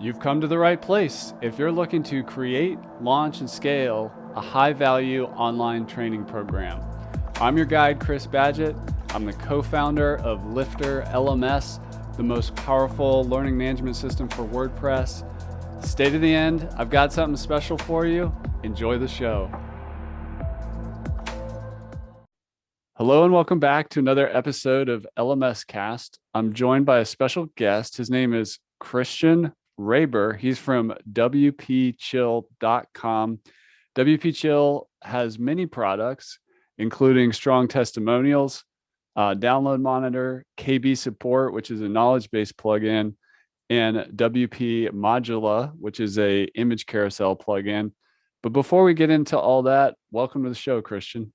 You've come to the right place if you're looking to create, launch, and scale a high-value online training program. I'm your guide, Chris Badgett. I'm the co-founder of LifterLMS, the most powerful learning management system for WordPress. Stay to the end. I've got something special for you. Enjoy the show. Hello and welcome back to another episode of LMScast. I'm joined by a special guest. His name is Cristian Raiber. He's from WPChill.com. WPChill has many products, including strong testimonials, download monitor, KB support, which is a knowledge-based plugin, and WP Modula, which is a image carousel plugin. But before we get into all that, welcome to the show, Cristian.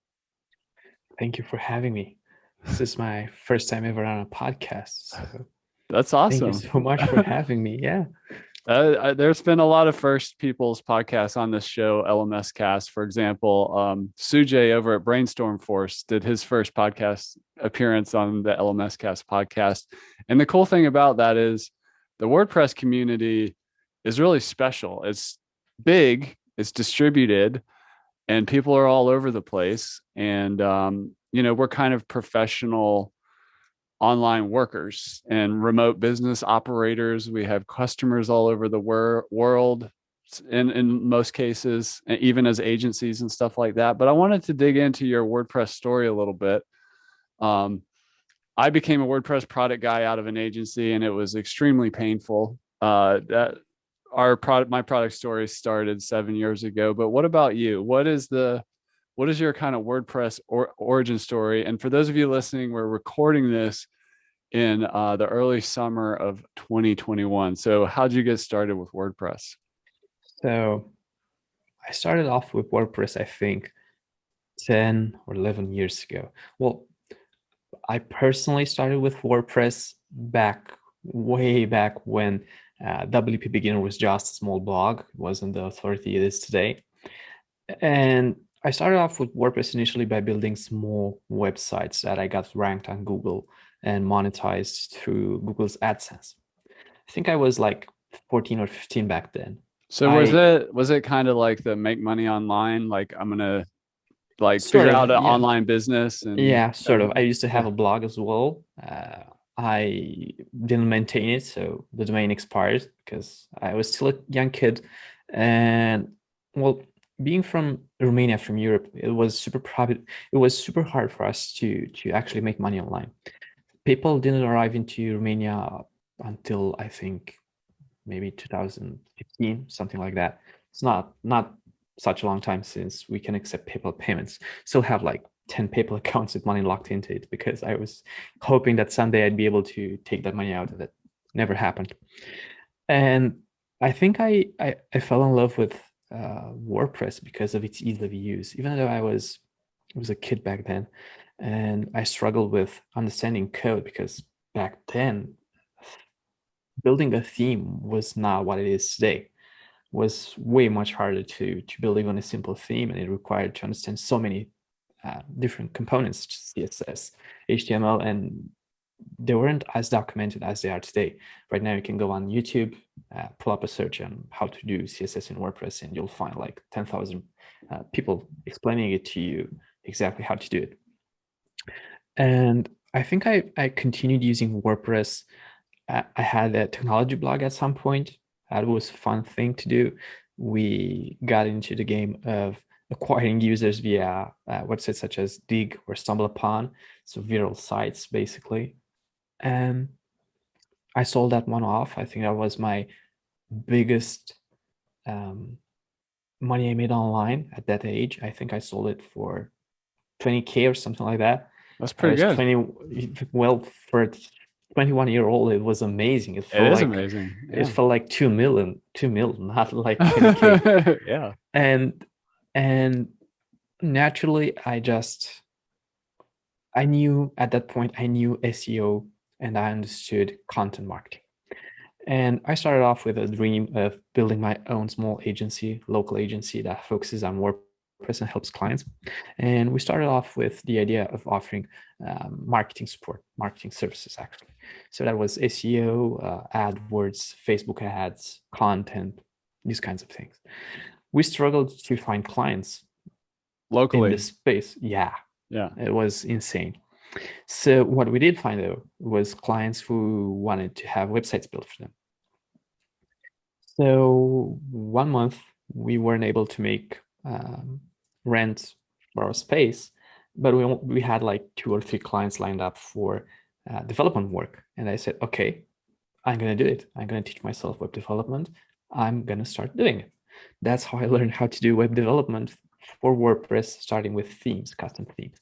Thank you for having me. This is my first time ever on a podcast. So that's awesome. Thank you so much for having me. Yeah. There's been a lot of first people's podcasts on this show, LMScast. For example, Sujay over at Brainstorm Force did his first podcast appearance on the LMScast podcast. And the cool thing about that is the WordPress community is really special. It's big, it's distributed, and people are all over the place. And, we're kind of professional online workers and remote business operators. We have customers all over the world in most cases, even as agencies and stuff like that. But I wanted to dig into your WordPress story a little bit. I became a WordPress product guy out of an agency, and it was extremely painful. My product story started 7 years ago. But what about you? What is your kind of WordPress origin story? And for those of you listening, we're recording this in the early summer of 2021. So how'd you get started with WordPress? So I started off with WordPress, I think 10 or 11 years ago. Well, I personally started with WordPress way back when WP Beginner was just a small blog. It wasn't the authority it is today. And I started off with WordPress initially by building small websites that I got ranked on Google and monetized through Google's AdSense. I think I was like 14 or 15 back then. So was it kind of like the make money online? Like I'm gonna figure out an online business? And yeah, sort of. I used to have a blog as well. I didn't maintain it, so the domain expired because I was still a young kid. And well, being from Romania, from Europe, it was super hard for us to actually make money online. People didn't arrive into Romania until I think maybe 2015, something like that. It's not such a long time since we can accept PayPal payments. Still have like 10 PayPal accounts with money locked into it because I was hoping that someday I'd be able to take that money out, and that never happened. And I think I fell in love with WordPress because of its ease of use, even though I was a kid back then, and I struggled with understanding code because back then building a theme was not what it is today. It was way much harder to build even a simple theme, and it required to understand so many different components, CSS, HTML, and they weren't as documented as they are today. Right now, you can go on YouTube, pull up a search on how to do CSS in WordPress, and you'll find like 10,000 people explaining it to you exactly how to do it. And I think I continued using WordPress. I had a technology blog at some point. That was a fun thing to do. We got into the game of acquiring users via websites such as Dig or StumbleUpon, so viral sites basically. And I sold that one off. I think that was my biggest money I made online at that age. I think I sold it for 20K or something like that. That's pretty good. Well, for a 21-year-old, it was amazing. It is amazing. Yeah. It felt like 2 million, not like 20K. Yeah. And naturally, I knew at that point, I knew SEO and I understood content marketing. And I started off with a dream of building my own small agency, local agency that focuses on WordPress WordPress and helps clients. And we started off with the idea of offering marketing support, marketing services, actually. So that was SEO, AdWords, Facebook ads, content, these kinds of things. We struggled to find clients locally in this space. Yeah. It was insane. So what we did find, though, was clients who wanted to have websites built for them. So 1 month, we weren't able to make rent for our space, but we had like 2 or 3 clients lined up for development work. And I said, okay, I'm going to do it. I'm going to teach myself web development. I'm going to start doing it. That's how I learned how to do web development for WordPress, starting with themes, custom themes.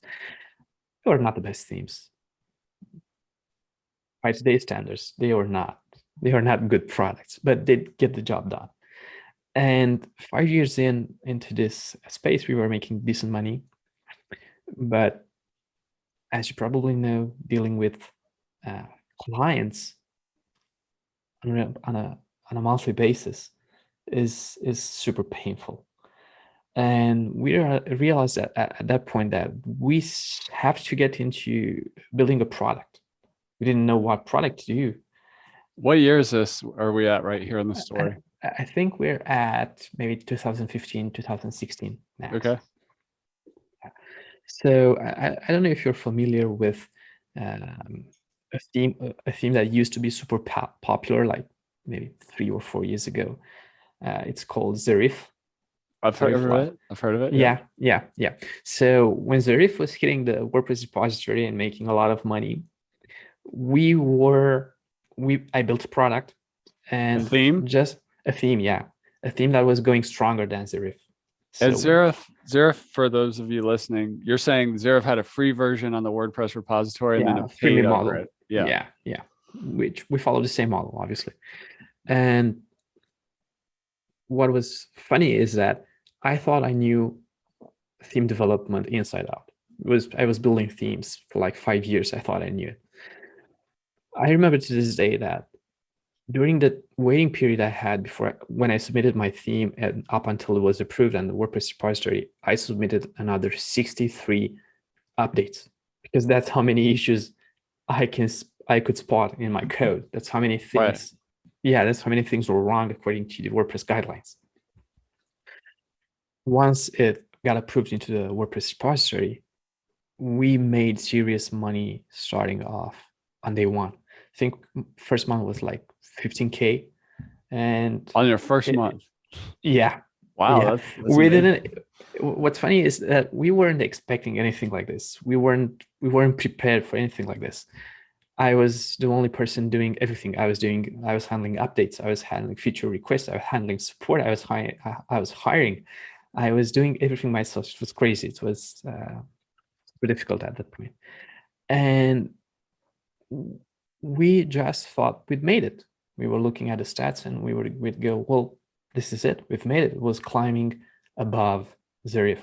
They were not the best themes. By today's standards, they are not good products, but they get the job done. And 5 years into this space, we were making decent money. But as you probably know, dealing with clients on a monthly basis is super painful. And we realized that at that point that we have to get into building a product. We didn't know what product to do. What year is this? Are we at right here in the story? I think we're at maybe 2015, 2016 now. Okay. So I don't know if you're familiar with a theme that used to be super popular, like maybe 3 or 4 years ago. It's called Serif. I've heard of it. Yeah. So when Serif was hitting the WordPress repository and making a lot of money, I built a product and a theme, a theme that was going stronger than Serif. So, and Serif, for those of you listening, you're saying Serif had a free version on the WordPress repository and then a paid upgrade. Yeah. Which we follow the same model, obviously. And what was funny is that I thought I knew theme development inside out. I was building themes for like 5 years. I thought I knew it. I remember to this day that during the waiting period I had when I submitted my theme and up until it was approved on the WordPress repository, I submitted another 63 updates because that's how many issues I could spot in my code. That's how many things. Right. Yeah, that's how many things were wrong according to the WordPress guidelines. Once it got approved into the WordPress repository, we made serious money starting off on day one. I think first month was like 15K, and on your first month. Yeah. Wow. Yeah. That's we didn't. What's funny is that we weren't expecting anything like this. We weren't prepared for anything like this. I was the only person doing everything. I was handling updates. I was handling feature requests. I was handling support. I was hiring. I was doing everything myself. It was crazy. It was super difficult at that point. And we just thought we'd made it. We were looking at the stats and we'd go, well, this is it. We've made it. It was climbing above Serif.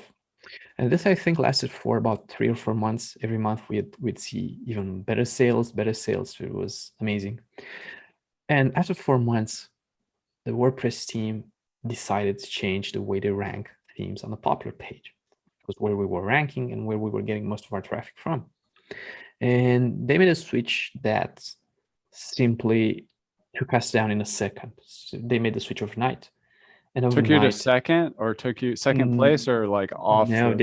And this, I think, lasted for about 3 or 4 months. Every month we'd see even better sales. It was amazing. And after 4 months, the WordPress team decided to change the way they rank themes on the popular page. It was where we were ranking and where we were getting most of our traffic from. And they made a switch that simply took us down in a second. So they made the switch overnight. And overnight, took you to second, or took you second place, or like off? No,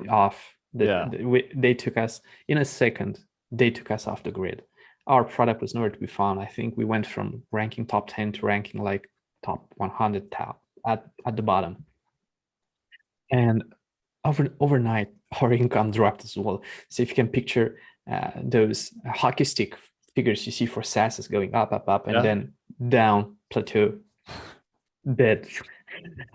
off. They took us in a second. They took us off the grid. Our product was nowhere to be found. I think we went from ranking top 10 to ranking like top 100 at the bottom. And overnight, our income dropped as well. So if you can picture those hockey stick figures you see for SaaS is going up, and then down, plateau, dead.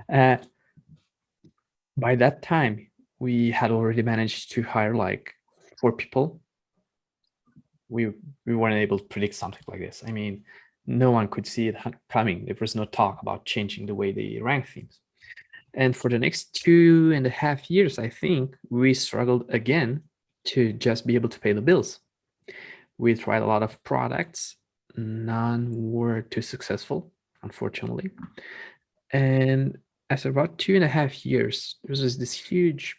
By that time, we had already managed to hire like 4 people. We weren't able to predict something like this. I mean, no one could see it coming. There was no talk about changing the way they rank things. And for the next 2.5 years, I think we struggled again to just be able to pay the bills. We tried a lot of products. None were too successful, unfortunately. And after about 2.5 years, there was this huge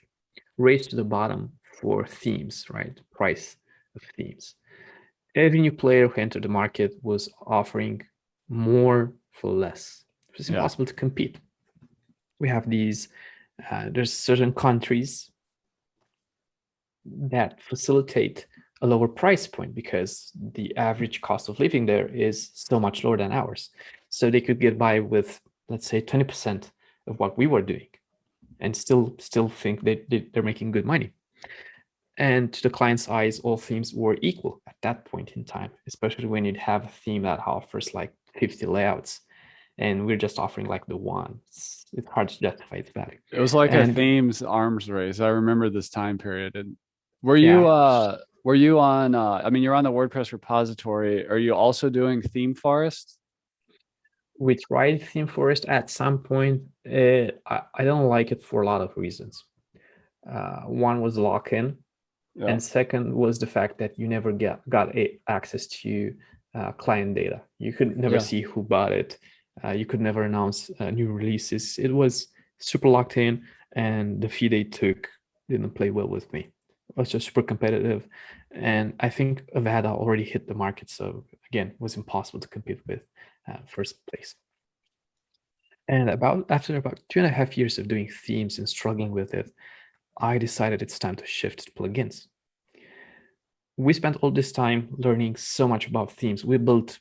race to the bottom for themes, right? Price of themes. Every new player who entered the market was offering more for less. It was impossible to compete. We have these, there's certain countries that facilitate a lower price point because the average cost of living there is so much lower than ours. So they could get by with, let's say, 20% of what we were doing and still think they're making good money. And to the client's eyes, all themes were equal at that point in time, especially when you'd have a theme that offers like 50 layouts and we're just offering like the one. It's hard to justify its value. It was like a themes arms race. I remember this time period. And were you on I mean, you're on the WordPress repository. Are you also doing theme forest? We tried theme forest at some point. I don't like it for a lot of reasons. One was lock-in, and second was the fact that you never got access to client data. You could never see who bought it. You could never announce new releases. It was super locked in, and the fee they took didn't play well with me. It was just super competitive, and I think Avada already hit the market, so again, it was impossible to compete with first place. And after about 2.5 years of doing themes and struggling with it, I decided it's time to shift to plugins. We spent all this time learning so much about themes. We built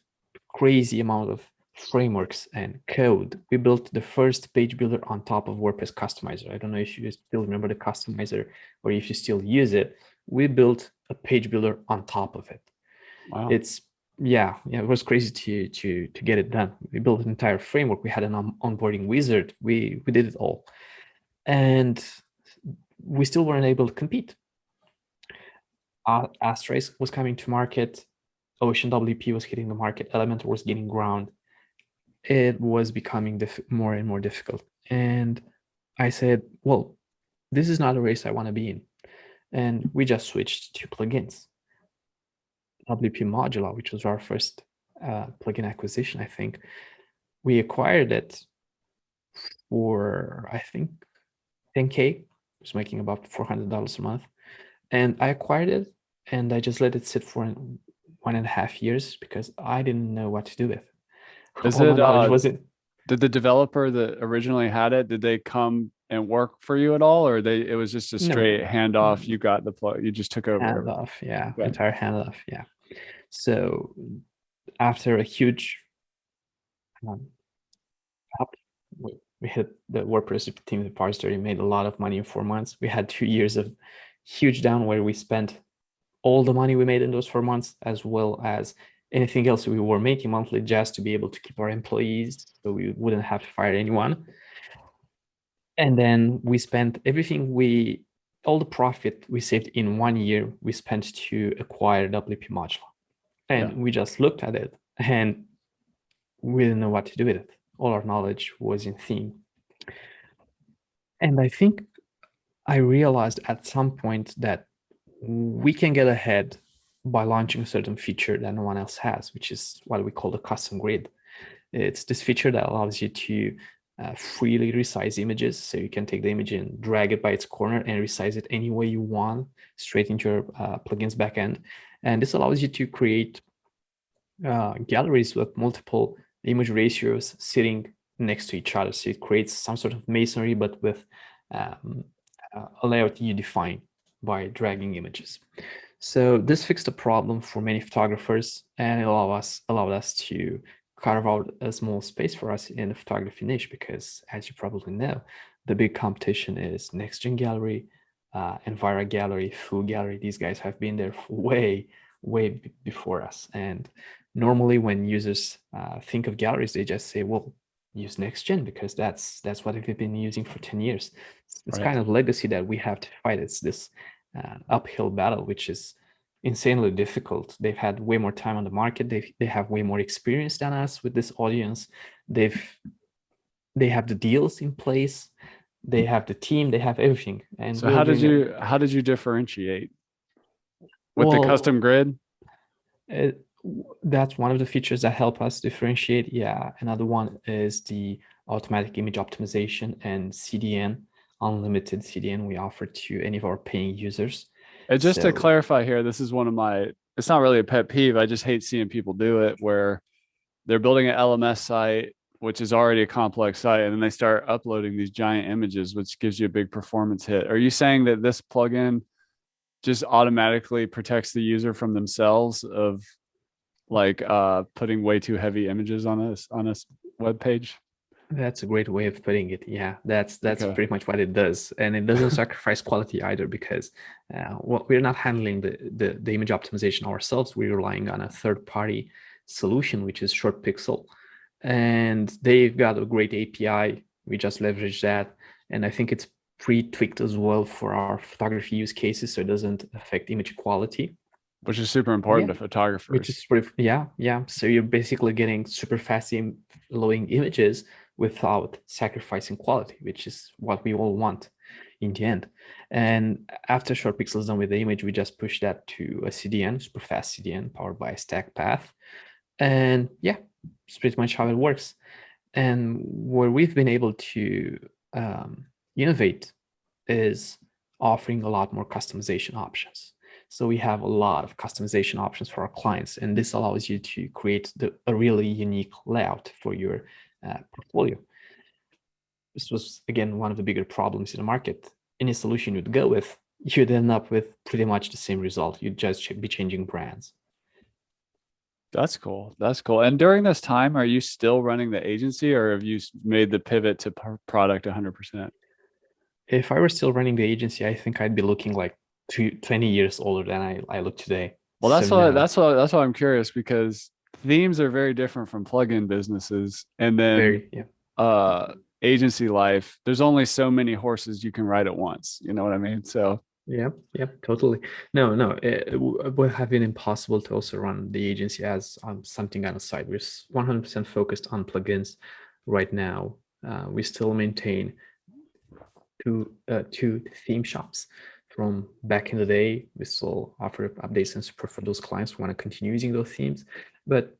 crazy amount of frameworks and code. We built the first page builder on top of WordPress Customizer. I don't know if you still remember the Customizer or if you still use it. We built a page builder on top of it. Wow. It was crazy to get it done. We built an entire framework. We had an onboarding wizard. We did it all, and we still weren't able to compete. Asterisk was coming to market. Ocean WP was hitting the market. Elementor was gaining ground. It was becoming more and more difficult. And I said, well, this is not a race I want to be in. And we just switched to plugins. WP Modular, which was our first plugin acquisition, I think. We acquired it for, I think, $10K. It was making about $400 a month. And I acquired it and I just let it sit for 1.5 years because I didn't know what to do with it. Did the developer that originally had it, did they come and work for you at all, or it was just a straight handoff? You got the plug, you just took over. Handoff, entire handoff, yeah. So after a huge up, we hit the WordPress team repository, made a lot of money in 4 months. We had 2 years of huge down where we spent all the money we made in those 4 months, as well as anything else we were making monthly, just to be able to keep our employees so we wouldn't have to fire anyone. And then we spent all the profit we saved in 1 year, we spent to acquire WP Modular. And we just looked at it and we didn't know what to do with it. All our knowledge was in theme. And I think I realized at some point that we can get ahead by launching a certain feature that no one else has, which is what we call the custom grid. It's this feature that allows you to freely resize images. So you can take the image and drag it by its corner and resize it any way you want, straight into your plugins backend. And this allows you to create galleries with multiple image ratios sitting next to each other. So it creates some sort of masonry, but with a layout you define by dragging images. So this fixed the problem for many photographers, and it allowed us to carve out a small space for us in the photography niche, because as you probably know, the big competition is Next-Gen Gallery, Envira Gallery, Foo Gallery. These guys have been there for way before us. And normally when users think of galleries, they just say, well, use Next-Gen because that's what they've been using for 10 years. It's kind of legacy that we have to fight. It's this uphill battle, which is insanely difficult. They've had way more time on the market. They have way more experience than us with this audience. They have the deals in place. They have the team. They have everything. And so how did you differentiate with the custom grid? That's one of the features that help us differentiate. Yeah, another one is the automatic image optimization and CDN, unlimited CDN we offer to any of our paying users. And just to So clarify here, this is one of my, it's not really a pet peeve. I just hate seeing people do it where they're building an LMS site, which is already a complex site, and then they start uploading these giant images, which gives you a big performance hit. Are you saying that this plugin just automatically protects the user from themselves of like putting way too heavy images on a web page? that's a great way of putting it. Yeah, that's Okay. pretty much what it does, and it doesn't sacrifice quality either because well, we're not handling the image optimization ourselves. We're relying on a third-party solution, which is Short Pixel, and they've got a great API. We just leverage that, and I think it's pre-tweaked as well for our photography use cases, so it doesn't affect image quality. Which is super Yeah, important to which photographers. is pretty, yeah. So you're basically getting super fast loading images without sacrificing quality, which is what we all want in the end. And after Short Pixel is done with the image, we just push that to a CDN, super fast CDN powered by a stack path. And yeah, it's pretty much how it works. And where we've been able to innovate is offering a lot more customization options. So we have a lot of customization options for our clients, and this allows you to create a really unique layout for your portfolio. This was, again, one of the bigger problems in the market. Any solution you'd go with, you'd end up with pretty much the same result. You'd just be changing brands. That's cool. That's cool. And during this time, are you still running the agency or have you made the pivot to product 100%? If I were still running the agency, I think I'd be looking like 20 years older than I look today. Well, So no, that's why I'm curious because themes are very different from plugin businesses. And then very, yeah. uh agency life, there's only so many horses you can ride at once. You know what I mean? So Yep, totally. No, it would have been impossible to also run the agency as something on the side. We're 100% focused on plugins right now. We still maintain two theme shops from back in the day. We still offer updates and support for those clients who want to continue using those themes. But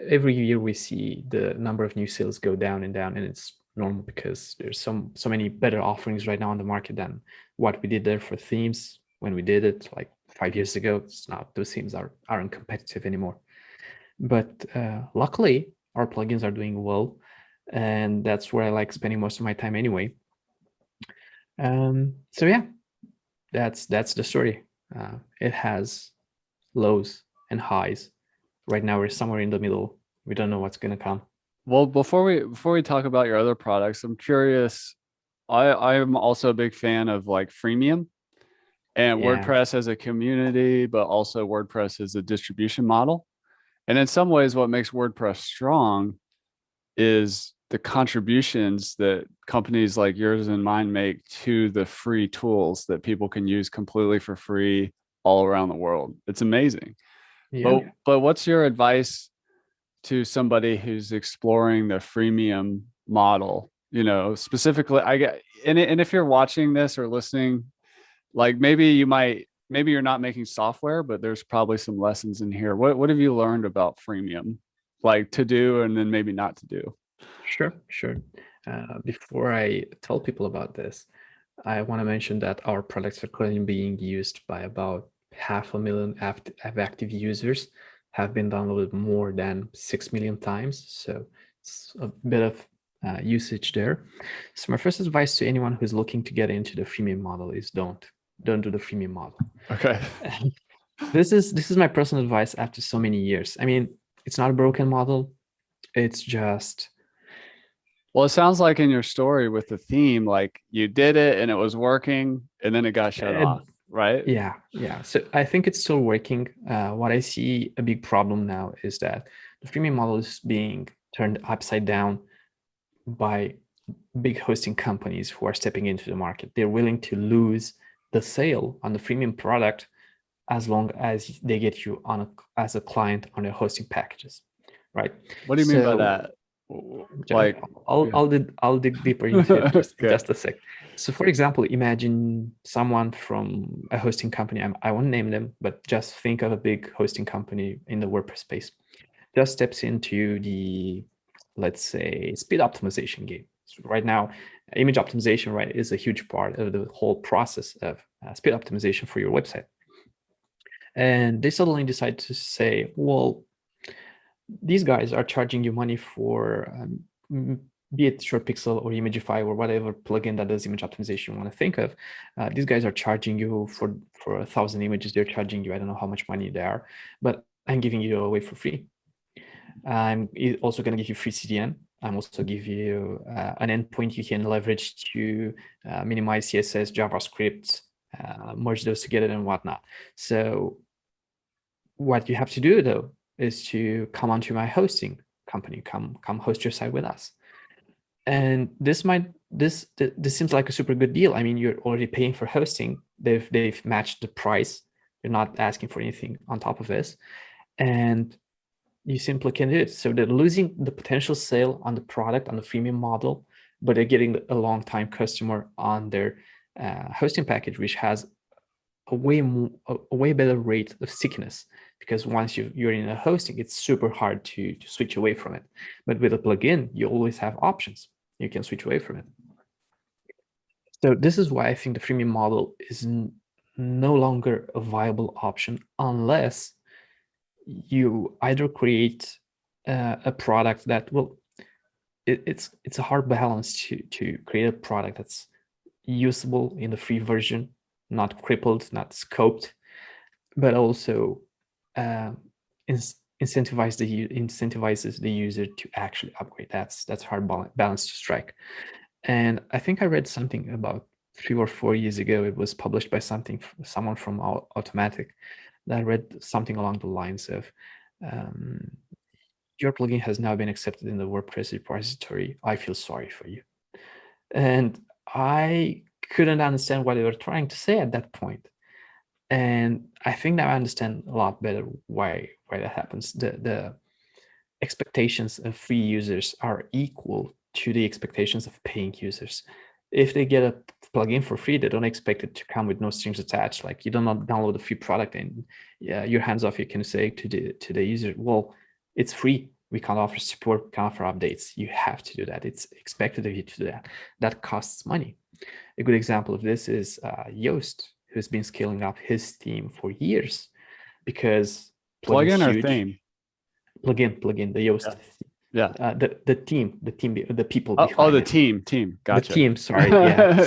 every year we see the number of new sales go down, and it's normal because there's so many better offerings right now on the market than what we did there for themes when we did it like 5 years ago. It's not, those themes aren't competitive anymore. But luckily, our plugins are doing well, and that's where I like spending most of my time anyway. So yeah, that's the story. It has lows and highs. Right now, we're somewhere in the middle. We don't know what's going to come. well, before we talk about your other products, I'm curious. I'm also a big fan of like freemium and Yeah, WordPress as a community, but also WordPress as a distribution model. And in some ways, what makes WordPress strong is the contributions that companies like yours and mine make to the free tools that people can use completely for free all around the world. It's amazing. yeah. But what's your advice to somebody who's exploring the freemium model? You know, specifically, I get, and if you're watching this or listening, like maybe you're not making software, but there's probably some lessons in here. What have you learned about freemium, like to do and then maybe not to do? Sure. Before I tell people about this, I want to mention that our products are currently being used by about 500,000 active users, have been downloaded more than 6 million times. So it's a bit of usage there. So my first advice to anyone who's looking to get into the freemium model is don't do the freemium model. Okay. This is my personal advice after so many years. I mean, it's not a broken model. It's just, Well, it sounds like in your story with the theme, like you did it and it was working and then it got shut off, right? yeah. So I think it's still working. What I see a big problem now is that the freemium model is being turned upside down by big hosting companies who are stepping into the market. They're willing to lose the sale on the freemium product as long as they get you on as a client on their hosting packages, right? What do you mean by So that? Like, I'll dig deeper into it just okay. just a sec. So for example, imagine someone from a hosting company. I won't name them, but just think of a big hosting company in the WordPress space. Just steps into the, let's say, speed optimization game. So right now, image optimization, right, is a huge part of the whole process of speed optimization for your website. And they suddenly decide to say, well, these guys are charging you money for be it SurePixel or Imagify or whatever plugin that does image optimization you want to think of. These guys are charging you for 1,000 images. They're charging you, I don't know how much money they are, but I'm giving you away for free. I'm also going to give you free CDN. I'm also give you an endpoint you can leverage to minimize CSS, JavaScript, merge those together and whatnot. So what you have to do though is to come onto my hosting company, come host your site with us. And this seems like a super good deal. I mean, you're already paying for hosting. They've matched the price. You're not asking for anything on top of this, and you simply can do it. So they're losing the potential sale on the product on the freemium model, but they're getting a long time customer on their hosting package, which has a way better rate of stickiness, because once you're in a hosting, it's super hard to switch away from it. But with a plugin, you always have options. You can switch away from it. So this is why I think the freemium model is no longer a viable option unless you either create a product that, well, it's a hard balance to create a product that's usable in the free version, not crippled, not scoped, but also incentivizes the user to actually upgrade. That's hard balance to strike. And I think I read something about 3 or 4 years ago. It was published by someone from Automatic. That read something along the lines of, your plugin has now been accepted in the WordPress repository. I feel sorry for you. And I couldn't understand what they were trying to say at that point. And I think now I understand a lot better why that happens. The expectations of free users are equal to the expectations of paying users. If they get a plugin for free, they don't expect it to come with no strings attached. Like, you don't download a free product and you're hands off. You can say to the user, well, it's free. We can't offer support, we can't offer updates. You have to do that. It's expected of you to do that. That costs money. A good example of this is Yoast, who's been scaling up his theme for years because plugin or theme? Plugin, the Yoast. Yeah. The team, the people behind behind the it. team. Gotcha. The team, sorry. Yeah,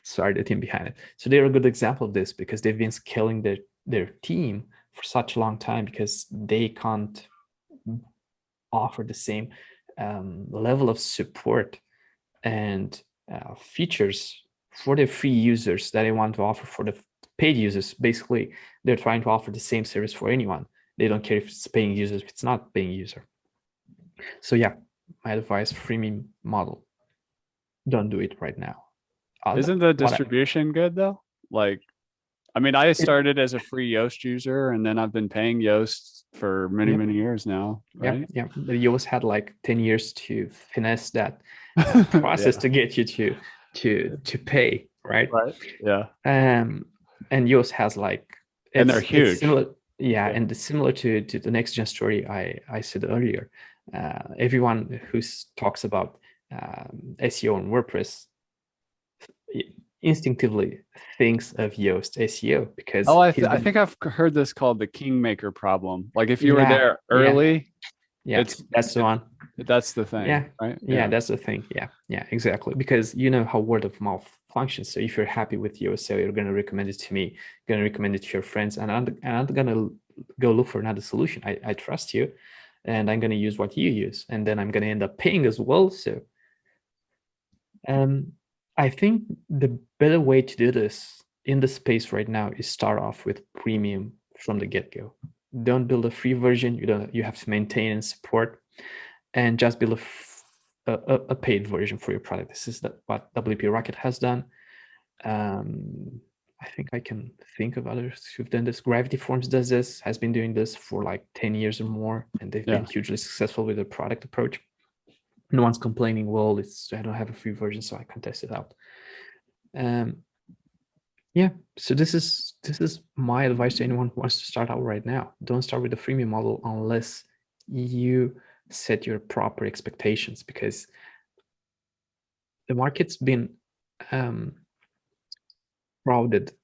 sorry, the team behind it. So they're a good example of this because they've been scaling their team for such a long time because they can't offer the same level of support and features for the free users that they want to offer for the paid users. Basically, they're trying to offer the same service for anyone. They don't care if it's paying users, if it's not paying user. So yeah, my advice, freemium model. Don't do it right now. Isn't the distribution good though? Like, I mean, I started as a free Yoast user and then I've been paying Yoast for many years now, right? Yeah. The Yoast had like 10 years to finesse that process to get you to pay, right? Right. Yeah. And Yoast has like, and they're huge. It's similar, and it's similar to the next gen story I said earlier. Everyone who talks about SEO on WordPress instinctively thinks of Yoast SEO because I think I've heard this called the kingmaker problem. Like, if you were there early, that's the one. That's the thing, right? Yeah, that's the thing. Yeah, exactly. Because you know how word of mouth functions. So if you're happy with Yoast SEO, you're going to recommend it to me, going to recommend it to your friends, and I'm going to go look for another solution. I trust you, and I'm going to use what you use, and then I'm going to end up paying as well. So I think the better way to do this in the space right now is start off with premium from the get-go. Don't build a free version. You have to maintain and support, and just build a paid version for your product. This is what WP Rocket has done. I think I can think of others who've done this. Gravity Forms does this, has been doing this for like 10 years or more, and they've been hugely successful with their product approach. no one's complaining, well, I don't have a free version, so I can test it out. Yeah, so this is my advice to anyone who wants to start out right now. Don't start with the freemium model unless you set your proper expectations, because the market's been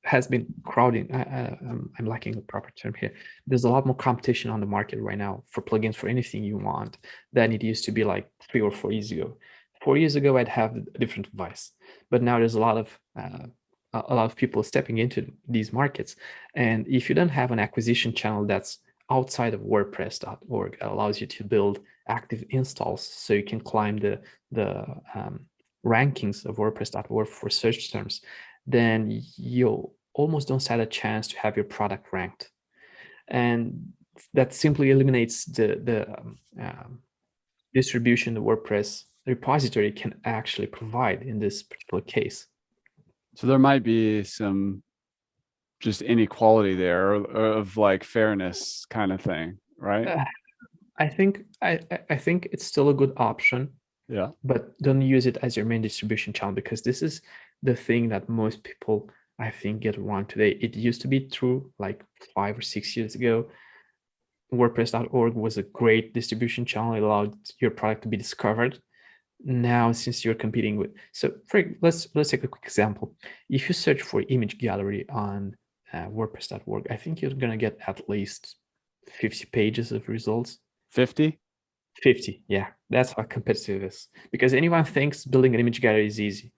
has been crowding. I'm lacking a proper term here. There's a lot more competition on the market right now for plugins for anything you want than it used to be like 3 or 4 years ago. 4 years ago, I'd have a different advice, but now there's a lot of people stepping into these markets. And if you don't have an acquisition channel that's outside of WordPress.org, allows you to build active installs so you can climb the rankings of WordPress.org for search terms, then you almost don't stand a chance to have your product ranked. And that simply eliminates the distribution the WordPress repository can actually provide in this particular case. So there might be some just inequality there, or of like fairness kind of thing, right? I think it's still a good option. Yeah. But don't use it as your main distribution channel, because this is the thing that most people, I think, get wrong today. It used to be true like 5 or 6 years ago. WordPress.org was a great distribution channel. It allowed your product to be discovered. Now, since you're competing with, let's take a quick example. If you search for image gallery on WordPress.org, I think you're gonna get at least 50 pages of results. 50? 50, yeah, that's how competitive it is. Because anyone thinks building an image gallery is easy.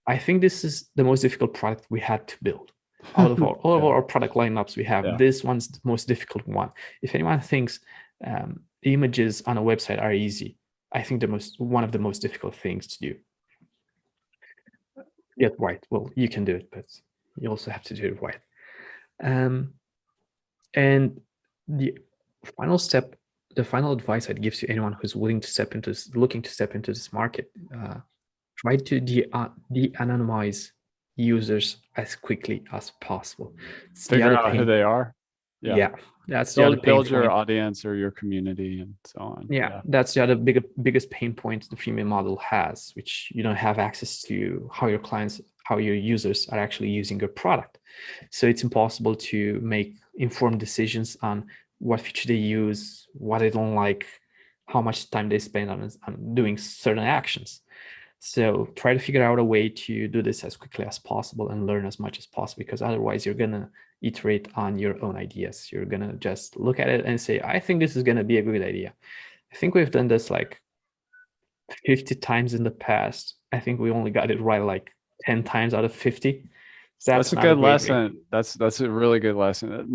I think this is the most difficult product we had to build. Out of all of our product lineups we have, this one's the most difficult one. If anyone thinks images on a website are easy, I think one of the most difficult things to do. Get right. Well, you can do it, but you also have to do it right. And the final step, the final advice I'd give to anyone who's looking to step into this market, try to de-anonymize users as quickly as possible. Figure out who they are. Yeah, that's the other pain build your point. audience or your community and so on. Yeah, that's the other biggest pain point the freemium model has, which you don't have access to how your users are actually using your product. So it's impossible to make informed decisions on what feature they use, what they don't like, how much time they spend on doing certain actions. So try to figure out a way to do this as quickly as possible and learn as much as possible, because otherwise you're going to iterate on your own ideas. You're going to just look at it and say, I think this is going to be a good idea. I think we've done this like 50 times in the past. I think we only got it right like 10 times out of 50. So that's a good lesson. That's a really good lesson.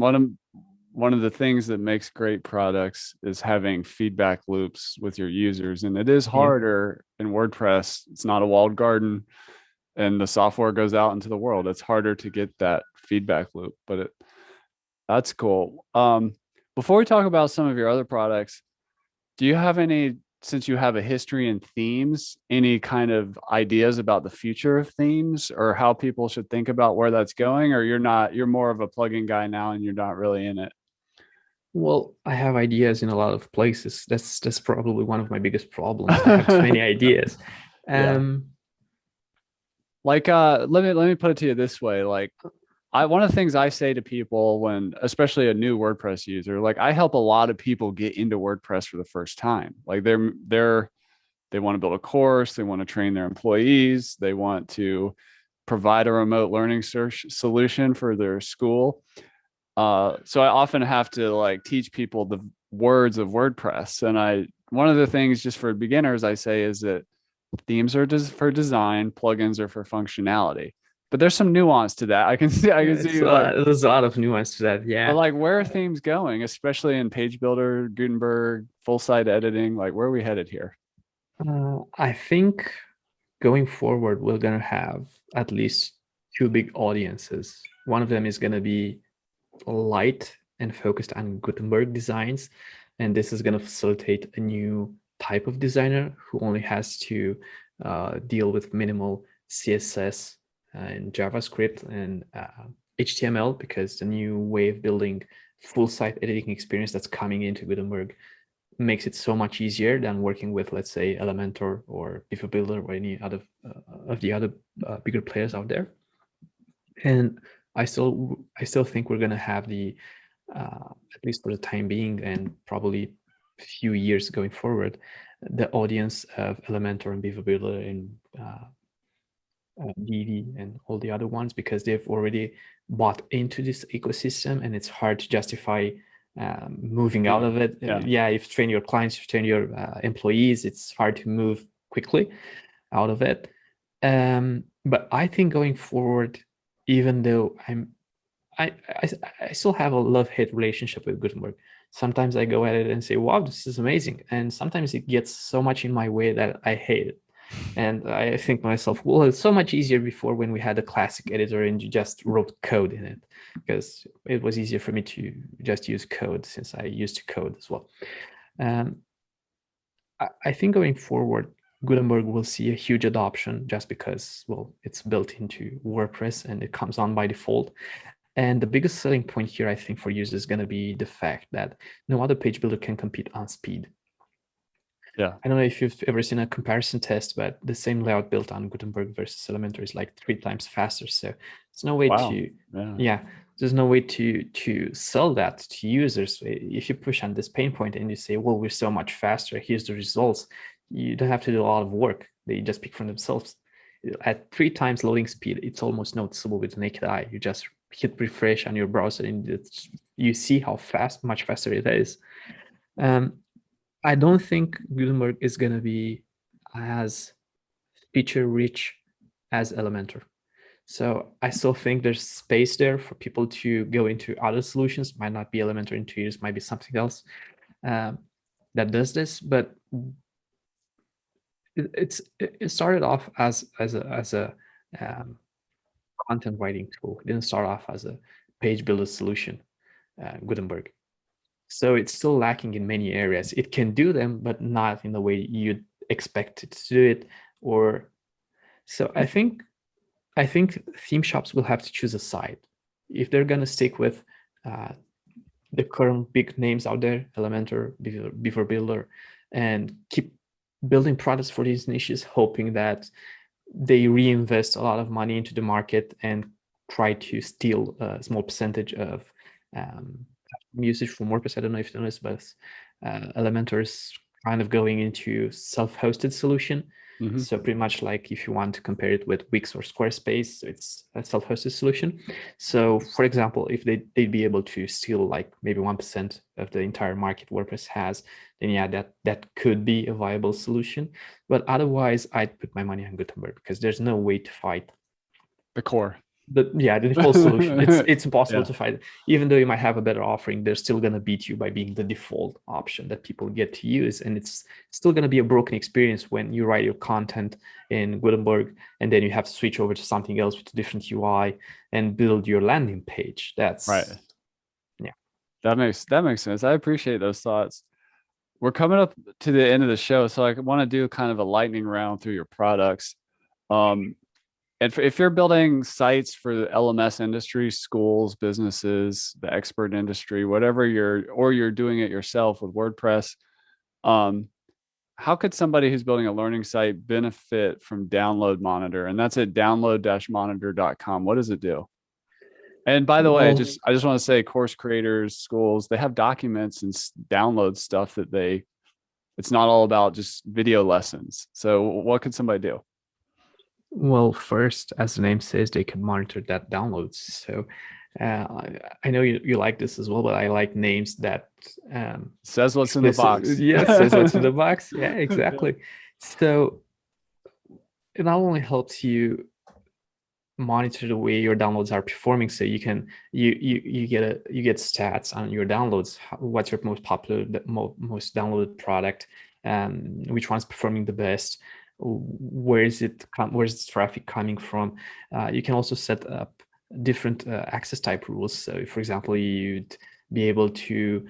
One of the things that makes great products is having feedback loops with your users. And it is harder in WordPress. It's not a walled garden and the software goes out into the world. It's harder to get that feedback loop, but that's cool. Before we talk about some of your other products, do you have any, since you have a history in themes, any kind of ideas about the future of themes or how people should think about where that's going? Or you're more of a plugin guy now and you're not really in it? Well, I have ideas in a lot of places. That's probably one of my biggest problems. I have too many ideas. Like let me put it to you this way. Like one of the things I say to people when, especially a new WordPress user, like I help a lot of people get into WordPress for the first time. Like they want to build a course, they want to train their employees, they want to provide a remote learning solution for their school. So I often have to like teach people the words of WordPress. And one of the things just for beginners I say is that themes are for design, plugins are for functionality. But there's some nuance to that. I can see there's a lot of nuance to that. Yeah. But like where are themes going, especially in page builder, Gutenberg, full site editing? Like where are we headed here? I think going forward, we're gonna have at least 2 big audiences. One of them is gonna be light and focused on Gutenberg designs, and this is going to facilitate a new type of designer who only has to deal with minimal CSS and JavaScript and HTML, because the new way of building full site editing experience that's coming into Gutenberg makes it so much easier than working with, let's say, Elementor or Beaver Builder or any other of the other bigger players out there. And I still think we're gonna have the at least for the time being, and probably a few years going forward, the audience of Elementor and Beaver Builder and DD and all the other ones, because they've already bought into this ecosystem, and it's hard to justify moving out of it. Yeah, you've trained your clients, you've trained your employees. It's hard to move quickly out of it. But I think going forward, even though I still have a love-hate relationship with Gutenberg. Sometimes I go at it and say, wow, this is amazing. And sometimes it gets so much in my way that I hate it. And I think to myself, well, it's so much easier before when we had a classic editor and you just wrote code in it, because it was easier for me to just use code since I used to code as well. I think going forward, Gutenberg will see a huge adoption just because, well, it's built into WordPress and it comes on by default. And the biggest selling point here, I think, for users is going to be the fact that no other page builder can compete on speed. Yeah. I don't know if you've ever seen a comparison test, but the same layout built on Gutenberg versus Elementor is like 3 times faster. So there's no way to, there's no way to sell that to users. If you push on this pain point and you say, well, we're so much faster, here's the results, you don't have to do a lot of work. They just speak for themselves. At 3 times loading speed, it's almost noticeable with the naked eye. You just hit refresh on your browser and you see how much faster it is. I don't think Gutenberg is going to be as feature rich as Elementor. So I still think there's space there for people to go into other solutions. Might not be Elementor Intuitors, might be something else that does this. But it started off as a content writing tool. It didn't start off as a page builder solution, Gutenberg. So it's still lacking in many areas. It can do them, but not in the way you'd expect it to do it. Or so I think theme shops will have to choose a side. If they're gonna stick with the current big names out there, Elementor, Beaver Builder, and keep building products for these niches, hoping that they reinvest a lot of money into the market and try to steal a small percentage of usage from WordPress. I don't know if you noticed, but Elementor is kind of going into self-hosted solution. Mm-hmm. So pretty much like if you want to compare it with Wix or Squarespace, it's a self-hosted solution. So for example, if they'd be able to steal like maybe 1% of the entire market WordPress has, then yeah, that could be a viable solution. But otherwise, I'd put my money on Gutenberg because there's no way to fight the core. The default solution. It's impossible to fight. Even though you might have a better offering, they're still going to beat you by being the default option that people get to use. And it's still going to be a broken experience when you write your content in Gutenberg and then you have to switch over to something else with a different UI and build your landing page. That's right. Yeah. That makes sense. I appreciate those thoughts. We're coming up to the end of the show, so I want to do kind of a lightning round through your products. And if you're building sites for the LMS industry, schools, businesses, the expert industry, whatever you're doing it yourself with WordPress, how could somebody who's building a learning site benefit from Download Monitor? And that's at download-monitor.com. What does it do? And by the way, I just want to say, course creators, schools, they have documents and download stuff that it's not all about just video lessons. So what could somebody do? Well, first, as the name says, they can monitor that downloads. So I know you like this as well, but I like names that says what's in the box. Yes, says what's in the box. Yeah, exactly. So it not only helps you monitor the way your downloads are performing, so you can you get stats on your downloads. What's your most popular, most downloaded product? Which one's performing the best? Where's the traffic coming from? You can also set up different access type rules. So for example, you'd be able to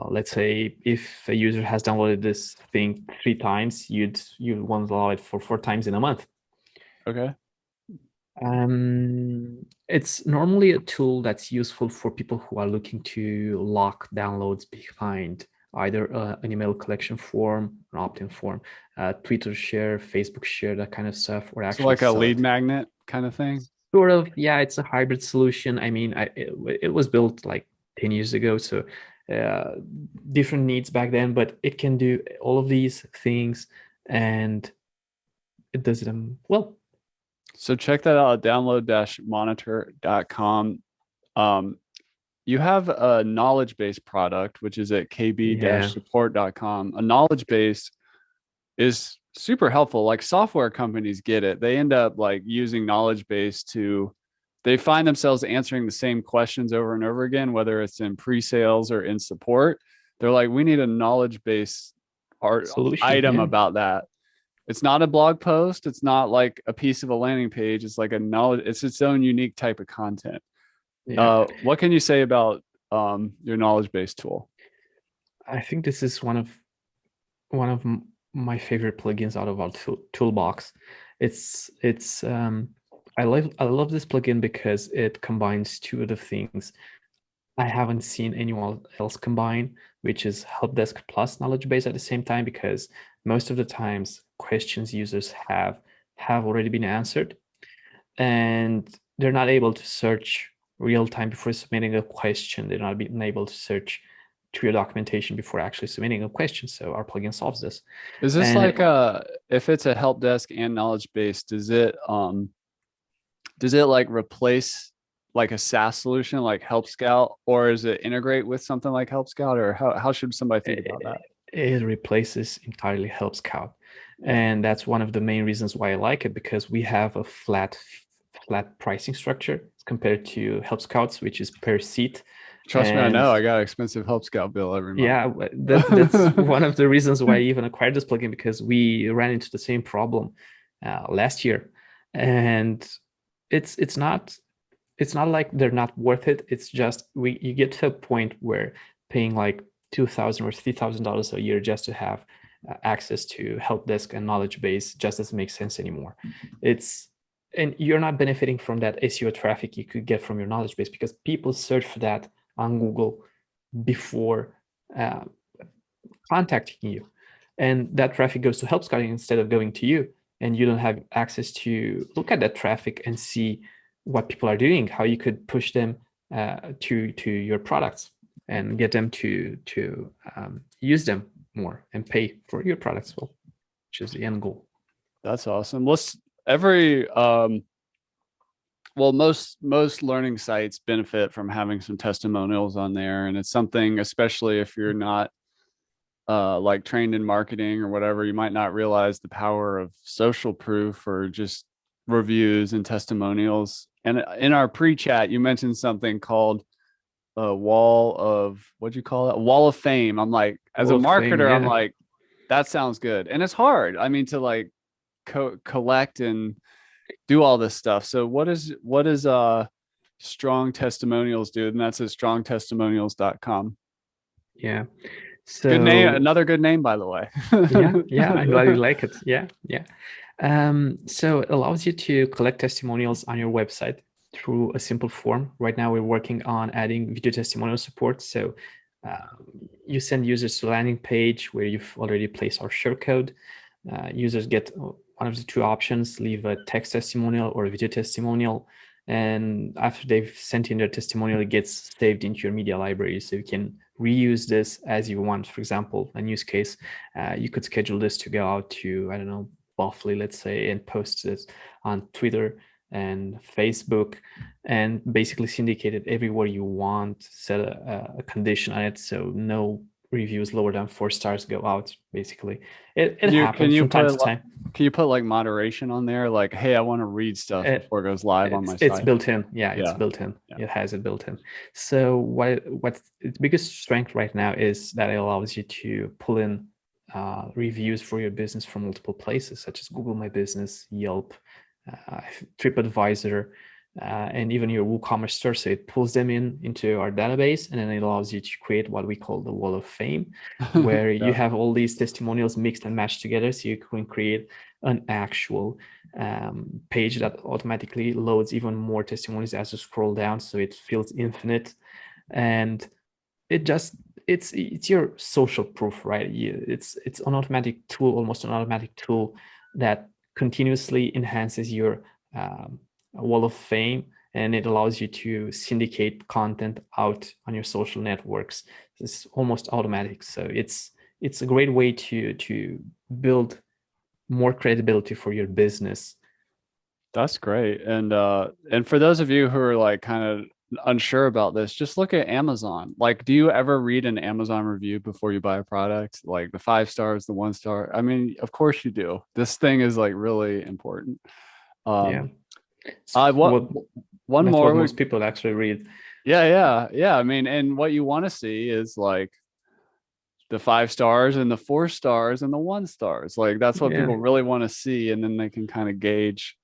let's say if a user has downloaded this thing 3 times, you want to allow it for 4 times in a month. Okay. It's normally a tool that's useful for people who are looking to lock downloads behind either an email collection form, an opt-in form, Twitter share, Facebook share, that kind of stuff, or So actually like a sell lead it. magnet kind of thing? Sort of, yeah, it's a hybrid solution. I mean, it was built like 10 years ago, so different needs back then, but it can do all of these things, and it does them well. So check that out at download-monitor.com. You have a knowledge base product, which is at kb-support.com. A knowledge base is super helpful. Like software companies get it. They end up like using knowledge base they find themselves answering the same questions over and over again, whether it's in pre-sales or in support. They're like, we need a knowledge base Solution, item yeah. about that. It's not a blog post. It's not like a piece of a landing page. It's like it's its own unique type of content. Yeah. What can you say about your knowledge base tool? I think this is one of my favorite plugins out of our toolbox. I love this plugin because it combines two of the things I haven't seen anyone else combine, which is help desk plus knowledge base at the same time, because most of the times questions users have already been answered, and they're not able to search real time before submitting a question. They're not being able to search through your documentation before actually submitting a question. So our plugin solves this. Is this like if it's a help desk and knowledge base, does it like replace like a SaaS solution like Help Scout, or is it integrate with something like Help Scout, or how should somebody think about that? It replaces entirely Help Scout. Yeah. And that's one of the main reasons why I like it, because we have a flat pricing structure compared to Help Scouts, which is per seat. Trust me, I know. I got an expensive Help Scout bill every month. Yeah, that's one of the reasons why I even acquired this plugin, because we ran into the same problem last year, and it's not like they're not worth it. It's just you get to a point where paying like $2,000 or $3,000 a year just to have access to help desk and knowledge base just doesn't make sense anymore. And you're not benefiting from that SEO traffic you could get from your knowledge base, because people search for that on Google before contacting you, and that traffic goes to Help Scouting instead of going to you, and you don't have access to look at that traffic and see what people are doing, how you could push them to your products and get them to use them more and pay for your products, well, which is the end goal. That's awesome. Most learning sites benefit from having some testimonials on there, and it's something, especially if you're not like trained in marketing or whatever, you might not realize the power of social proof or just reviews and testimonials. And in our pre-chat, you mentioned something called a wall of, what'd you call it? A wall of fame. I'm like, as a marketer, I'm like, that sounds good. And it's hard. I mean, to like collect and do all this stuff. So what is Strong Testimonials do? And that's at strongtestimonials.com. Yeah. So good name, another good name, by the way. yeah, I'm glad you like it. Yeah. So it allows you to collect testimonials on your website through a simple form. Right now, we're working on adding video testimonial support. So you send users to a landing page where you've already placed our share code. Users get one of the two options: leave a text testimonial or a video testimonial. And after they've sent in their testimonial, it gets saved into your media library, so you can reuse this as you want. For example, a use case, you could schedule this to go out to, I don't know, Buffalo, let's say, and post it on Twitter and Facebook, and basically syndicate it everywhere you want. Set a condition on it, so no reviews lower than 4 stars go out. Basically, it happens from time to time. Can you put like moderation on there, like, hey, I want to read stuff before it goes live on my site? It's built in. Yeah, it's built in. Yeah. It has it built in. So what's its biggest strength right now is that it allows you to pull in reviews for your business from multiple places, such as Google My Business, Yelp, TripAdvisor, and even your WooCommerce store. So it pulls them into our database, and then it allows you to create what we call the wall of fame, where you have all these testimonials mixed and matched together. So you can create an actual page that automatically loads even more testimonials as you scroll down. So it feels infinite, and it just it's your social proof, right? It's an automatic tool, almost an automatic tool that continuously enhances your wall of fame, and it allows you to syndicate content out on your social networks. It's almost automatic, so it's a great way to build more credibility for your business. That's great. And for those of you who are like kind of unsure about this, just look at Amazon. Like, do you ever read an Amazon review before you buy a product? Like the 5 stars, the 1 star? I mean, of course you do. This thing is like really important. Yeah. One That's more. what most people actually read. Yeah. I mean, and what you want to see is like the 5 stars and the 4 stars and the 1 stars. Like that's what people really want to see, and then they can kind of gauge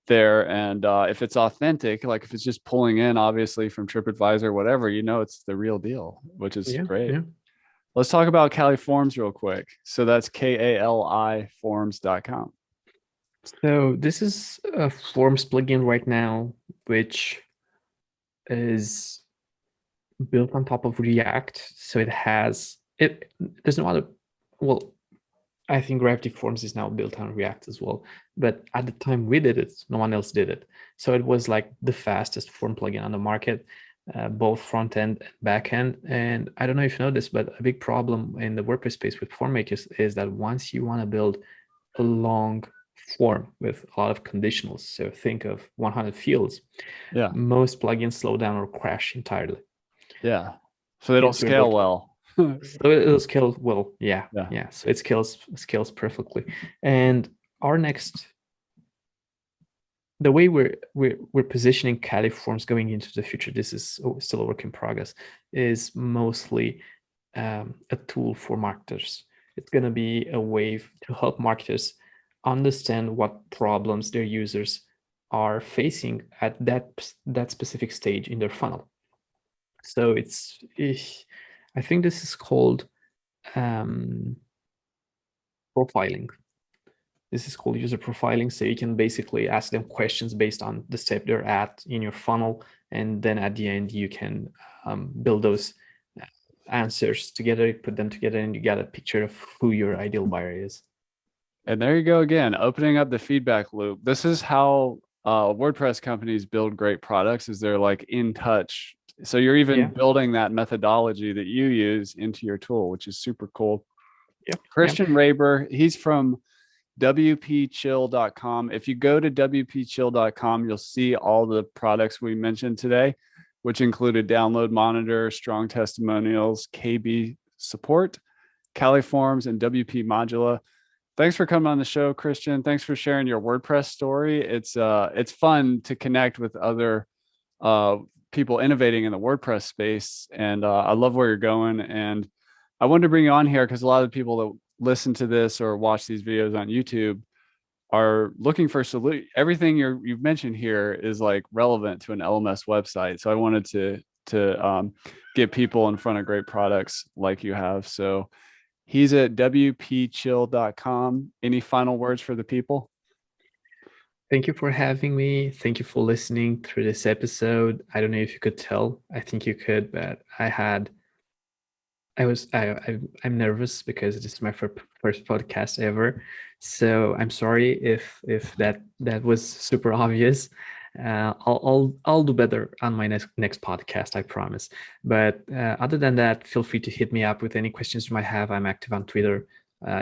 there. And if it's authentic, like if it's just pulling in obviously from TripAdvisor or whatever, you know, it's the real deal, which is great. Let's talk about Kali Forms real quick. So that's KALI forms.com. So this is a Forms plugin right now, which is built on top of React. So there's no other, well, I think Gravity Forms is now built on React as well. But at the time we did it, no one else did it. So it was like the fastest form plugin on the market, both front end and back end. And I don't know if you know this, but a big problem in the WordPress space with form makers is that once you want to build a long form with a lot of conditionals, so think of 100 fields, most plugins slow down or crash entirely. So they don't scale well. So it'll scale well. Yeah. So it scales perfectly. And the way we're positioning Kali Forms going into the future, this is still a work in progress, is mostly a tool for marketers. It's going to be a way to help marketers understand what problems their users are facing at that specific stage in their funnel. So I think this is called profiling. This is called user profiling. So you can basically ask them questions based on the step they're at in your funnel, and then at the end you can build those answers together, put them together, and you get a picture of who your ideal buyer is. And there you go again, opening up the feedback loop. This is how WordPress companies build great products, is they're like in touch. So you're even building that methodology that you use into your tool, which is super cool. Cristian Raiber, he's from WPChill.com. If you go to WPChill.com, you'll see all the products we mentioned today, which included Download Monitor, Strong Testimonials, KB Support, Kali Forms, and WP Modula. Thanks for coming on the show, Cristian. Thanks for sharing your WordPress story. It's fun to connect with other people innovating in the WordPress space. And I love where you're going. And I wanted to bring you on here because a lot of people that listen to this or watch these videos on YouTube are looking for solution. Everything you've mentioned here is like relevant to an LMS website. So I wanted to get people in front of great products like you have. So he's at WPChill.com. Any final words for the people? Thank you for having me. Thank you for listening through this episode. I don't know if you could tell. I think you could, but I'm nervous because this is my first podcast ever. So I'm sorry if that was super obvious. I'll do better on my next podcast, I promise. But other than that, feel free to hit me up with any questions you might have. I'm active on Twitter.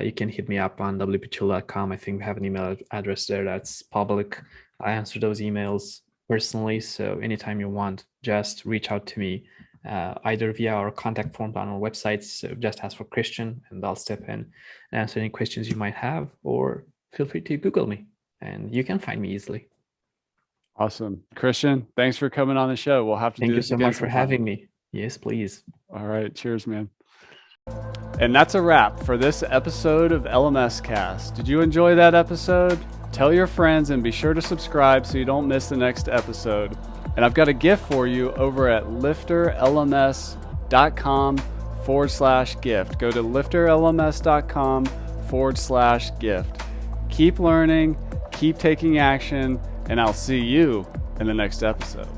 You can hit me up on wpchill.com. I think we have an email address there that's public. I answer those emails personally, so anytime you want, just reach out to me, either via our contact form on our website. So just ask for Cristian, and I'll step in and answer any questions you might have, or feel free to Google me, and you can find me easily. Awesome. Cristian, thanks for coming on the show. We'll have to do this again. Thank you so much for having me. Yes, please. All right. Cheers, man. And that's a wrap for this episode of LMScast. Did you enjoy that episode? Tell your friends and be sure to subscribe so you don't miss the next episode. And I've got a gift for you over at LifterLMS.com/gift. Go to LifterLMS.com/gift. Keep learning, keep taking action, and I'll see you in the next episode.